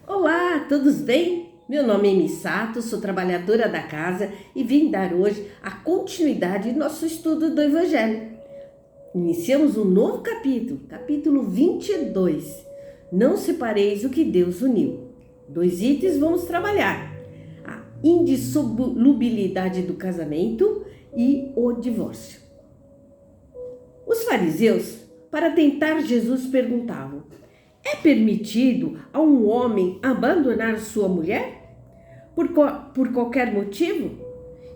Olá, todos bem? Meu nome é Misato, sou trabalhadora da casa e vim dar hoje a continuidade do nosso estudo do Evangelho. Iniciamos um novo capítulo 22. Não separeis o que Deus uniu. 2 itens vamos trabalhar: a indissolubilidade do casamento e o divórcio. Os fariseus, para tentar Jesus, perguntavam: é permitido a um homem abandonar sua mulher por qualquer motivo?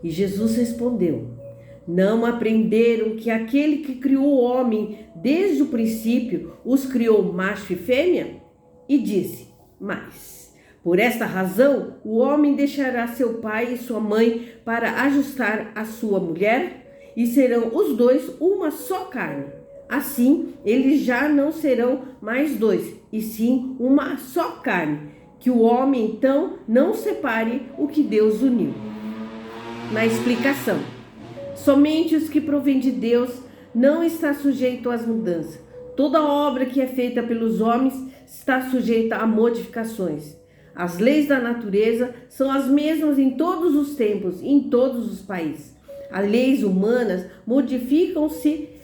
E Jesus respondeu: não aprenderam que aquele que criou o homem desde o princípio os criou macho e fêmea? E disse: mas, por esta razão, o homem deixará seu pai e sua mãe para ajustar a sua mulher, e serão os dois uma só carne. Assim, eles já não serão mais dois, e sim uma só carne. Que o homem, então, não separe o que Deus uniu. Na explicação: somente os que provêm de Deus não está sujeito às mudanças. Toda obra que é feita pelos homens está sujeita a modificações. As leis da natureza são as mesmas em todos os tempos e em todos os países. As leis humanas modificam-se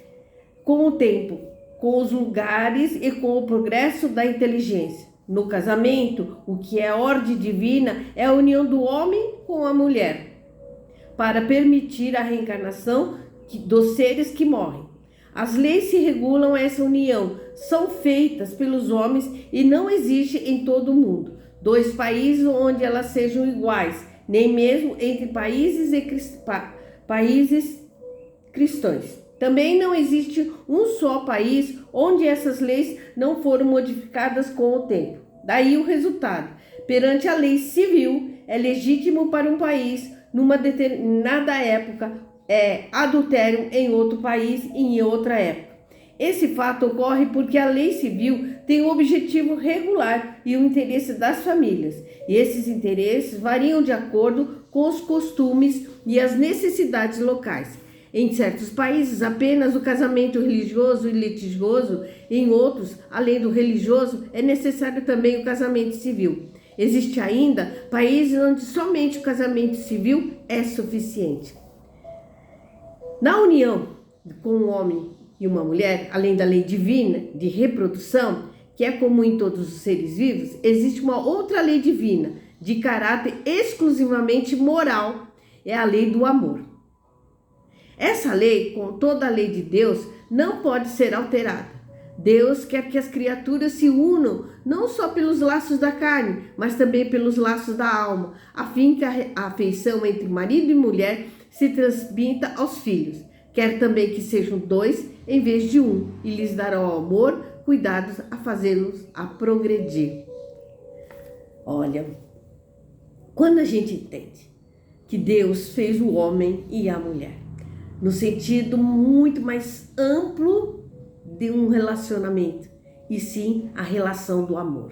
com o tempo, com os lugares e com o progresso da inteligência. No casamento, o que é ordem divina é a união do homem com a mulher, para permitir a reencarnação dos seres que morrem. As leis que regulam essa união são feitas pelos homens e não existe em todo o mundo 2 países onde elas sejam iguais, nem mesmo entre países cristãos. Também não existe um só país onde essas leis não foram modificadas com o tempo. Daí o resultado: perante a lei civil, é legítimo para um país, numa determinada época, adultério em outro país e em outra época. Esse fato ocorre porque a lei civil tem o objetivo regular e o interesse das famílias. E esses interesses variam de acordo com os costumes e as necessidades locais. Em certos países, apenas o casamento religioso e litigioso; em outros, além do religioso, é necessário também o casamento civil. Existe ainda países onde somente o casamento civil é suficiente. Na união com um homem e uma mulher, além da lei divina de reprodução, que é comum em todos os seres vivos, existe uma outra lei divina, de caráter exclusivamente moral, é a lei do amor. Essa lei, como toda a lei de Deus, não pode ser alterada. Deus quer que as criaturas se unam não só pelos laços da carne, mas também pelos laços da alma, a fim que a afeição entre marido e mulher se transmita aos filhos. Quer também que sejam 2 em vez de 1, e lhes dará o amor, cuidados a fazê-los a progredir. Olha, quando a gente entende que Deus fez o homem e a mulher, no sentido muito mais amplo de um relacionamento, e sim a relação do amor.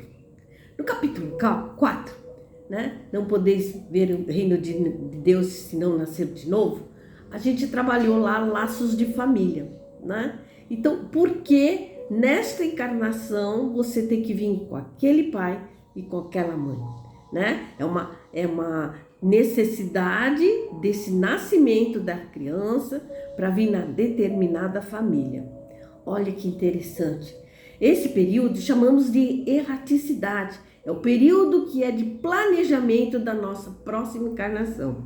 No capítulo 4, não podeis ver o reino de Deus se não nascer de novo, a gente trabalhou lá laços de família, Então, por que nesta encarnação você tem que vir com aquele pai e com aquela mãe, É uma necessidade desse nascimento da criança para vir na determinada família. Olha que interessante. Esse período chamamos de erraticidade. É o período que é de planejamento da nossa próxima encarnação.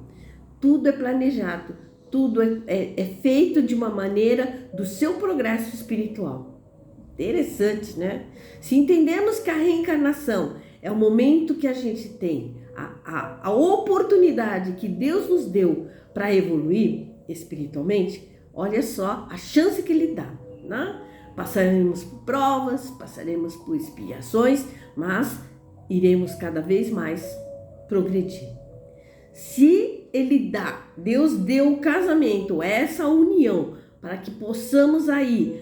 Tudo é planejado, tudo é feito de uma maneira do seu progresso espiritual. Interessante, Se entendemos que a reencarnação é o momento que a gente tem, a oportunidade que Deus nos deu para evoluir espiritualmente, olha só a chance que Ele dá, Passaremos por provas, passaremos por expiações, mas iremos cada vez mais progredir. Se Deus deu o casamento, essa união, para que possamos aí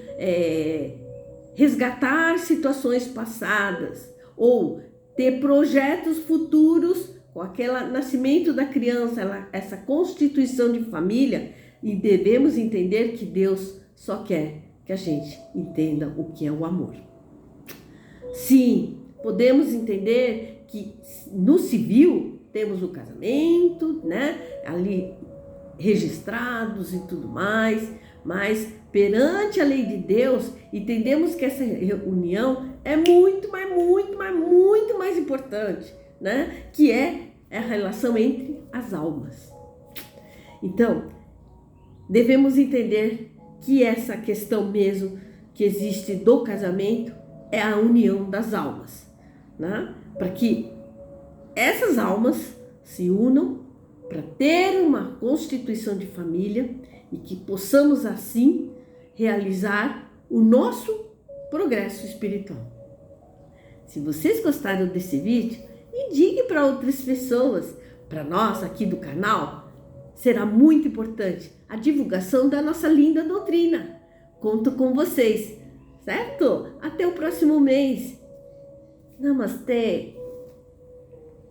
resgatar situações passadas ou ter projetos futuros com aquele nascimento da criança, essa constituição de família, e devemos entender que Deus só quer que a gente entenda o que é o amor. Sim, podemos entender que no civil temos o casamento, né? Ali registrados e tudo mais, mas perante a lei de Deus, entendemos que essa união é muito mais importante, né? Que é a relação entre as almas. Então, devemos entender que essa questão mesmo que existe do casamento é a união das almas, né? Para que essas almas se unam para ter uma constituição de família e que possamos assim realizar o nosso progresso espiritual. Se vocês gostaram desse vídeo, indique para outras pessoas. Para nós aqui do canal, será muito importante a divulgação da nossa linda doutrina. Conto com vocês, certo? Até o próximo mês. Namastê!